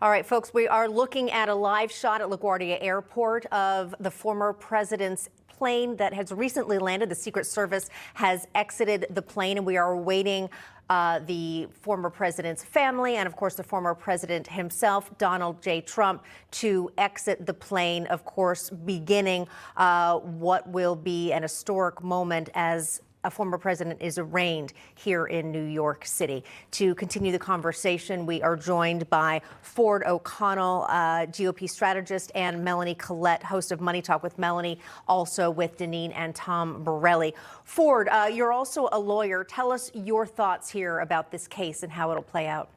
All right, folks, we are looking at a live shot at LaGuardia Airport of the former president's plane that has recently landed. The Secret Service has exited the plane, and we are awaiting the former president's family and, of course, the former president himself, Donald J. Trump, to exit the plane, of course, beginning what will be an historic moment as a former president is arraigned here in New York City. To continue the conversation, we are joined by Ford O'Connell, GOP strategist, and Melanie Collette, host of Money Talk with Melanie, also with Deneen and Tom Borelli. Ford, you're also a lawyer. Tell us your thoughts here about this case and how it'll play out.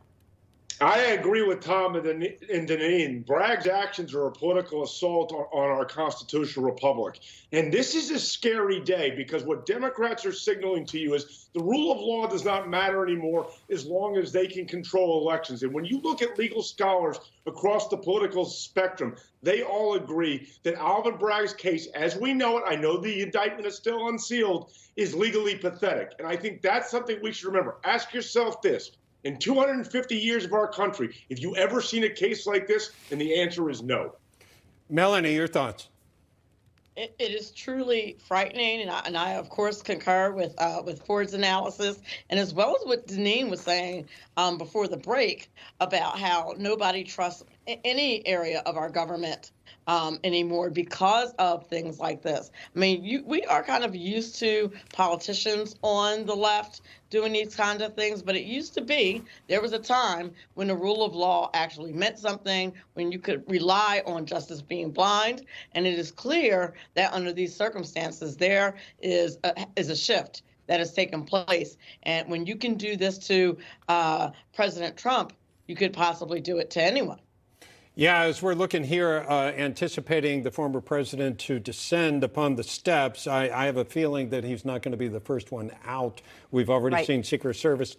I agree with Tom and Deneen. Bragg's actions are a political assault on our constitutional republic. And this is a scary day because what Democrats are signaling to you is the rule of law does not matter anymore as long as they can control elections. And when you look at legal scholars across the political spectrum, they all agree that Alvin Bragg's case, as we know it, I know the indictment is still unsealed, is legally pathetic. And I think that's something we should remember. Ask yourself this. In 250 years of our country, have you ever seen a case like this? And the answer is no. Melanie, your thoughts? It is truly frightening, and I of course concur with Ford's analysis, and as well as what Deneen was saying before the break about how nobody trusts any area of our government anymore because of things like this. I mean, we are kind of used to politicians on the left doing these kinds of things, but it used to be, there was a time when the rule of law actually meant something, when you could rely on justice being blind, and it is clear that under these circumstances, there is a shift that has taken place. And when you can do this to President Trump, you could possibly do it to anyone. Yeah, as we're looking here, anticipating the former president to descend upon the steps, I have a feeling that he's not going to be the first one out. We've already seen Secret Service,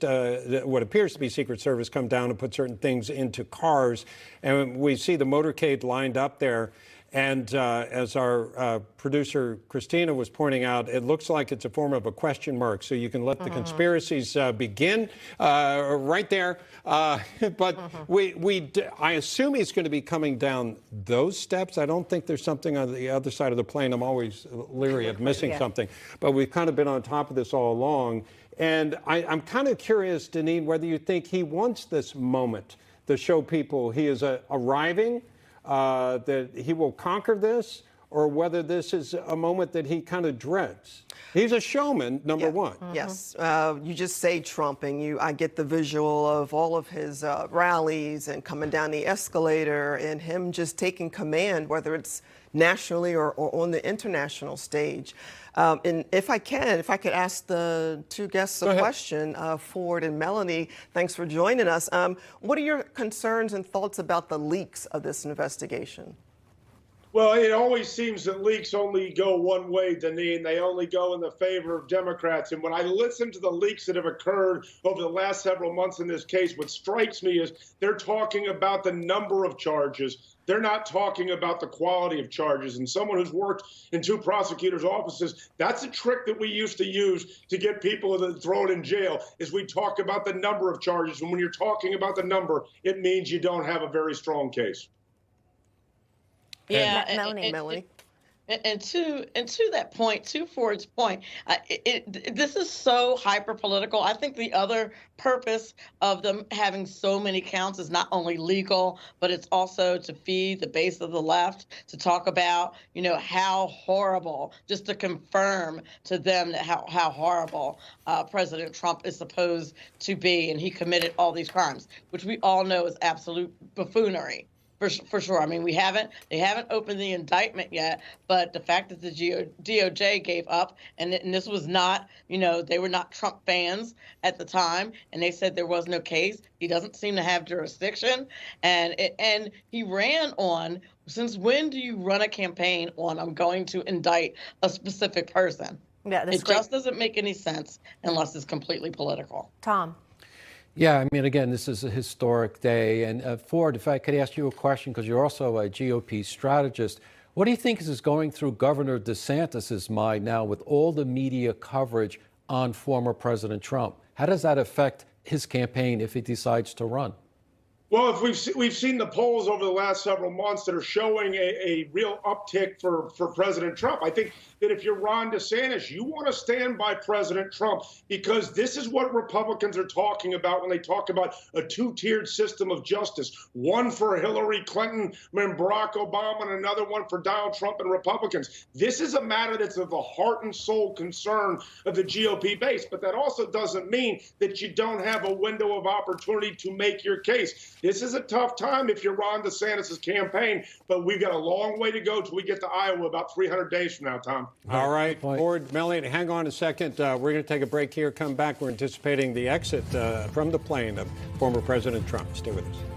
what appears to be Secret Service, come down and put certain things into cars. And we see the motorcade lined up there. And as our producer Christina was pointing out, it looks like it's a form of a question mark. So you can let the conspiracies begin right there. But I assume he's going to be coming down those steps. I don't think there's something on the other side of the plane. I'm always leery of missing something. But we've kind of been on top of this all along. And I'm kind of curious, Deneen, whether you think he wants this moment to show people he is arriving, that he will conquer this, or whether this is a moment that he kind of dreads. He's a showman, number one. Yes, you just say Trump, and I get the visual of all of his rallies and coming down the escalator and him just taking command, whether it's nationally or on the international stage. And if I could ask the two guests a question, Ford and Melanie, thanks for joining us. What are your concerns and thoughts about the leaks of this investigation? Well, it always seems that leaks only go one way, Deneen. They only go in the favor of Democrats. And when I listen to the leaks that have occurred over the last several months in this case, what strikes me is they're talking about the number of charges. They're not talking about the quality of charges. And someone who's worked in two prosecutors' offices, that's a trick that we used to use to get people thrown in jail, is we talk about the number of charges. And when you're talking about the number, it means you don't have a very strong case. Yeah, Melanie. And to that point, to Ford's point, this is so hyper political. I think the other purpose of them having so many counts is not only legal, but it's also to feed the base of the left, to talk about, how horrible, just to confirm to them that how horrible President Trump is supposed to be, and he committed all these crimes, which we all know is absolute buffoonery. For sure. I mean, they haven't opened the indictment yet, but the fact that the DOJ gave up, and this was not, they were not Trump fans at the time, and they said there was no case. He doesn't seem to have jurisdiction, and he ran on, since when do you run a campaign on, I'm going to indict a specific person? Yeah, it just doesn't make any sense unless it's completely political. Tom. Yeah, I mean, again, this is a historic day. And Ford, if I could ask you a question, because you're also a GOP strategist, what do you think is going through Governor DeSantis's mind now with all the media coverage on former President Trump? How does that affect his campaign if he decides to run? Well, if we've seen the polls over the last several months that are showing a real uptick for President Trump. I think that if you're Ron DeSantis, you want to stand by President Trump, because this is what Republicans are talking about when they talk about a two-tiered system of justice, one for Hillary Clinton and Barack Obama and another one for Donald Trump and Republicans. This is a matter that's of the heart and soul concern of the GOP base, but that also doesn't mean that you don't have a window of opportunity to make your case. This is a tough time if you're Ron DeSantis' campaign, but we've got a long way to go till we get to Iowa about 300 days from now, Tom. All right, Ford, Melanie, hang on a second. We're going to take a break here. Come back. We're anticipating the exit from the plane of former President Trump. Stay with us.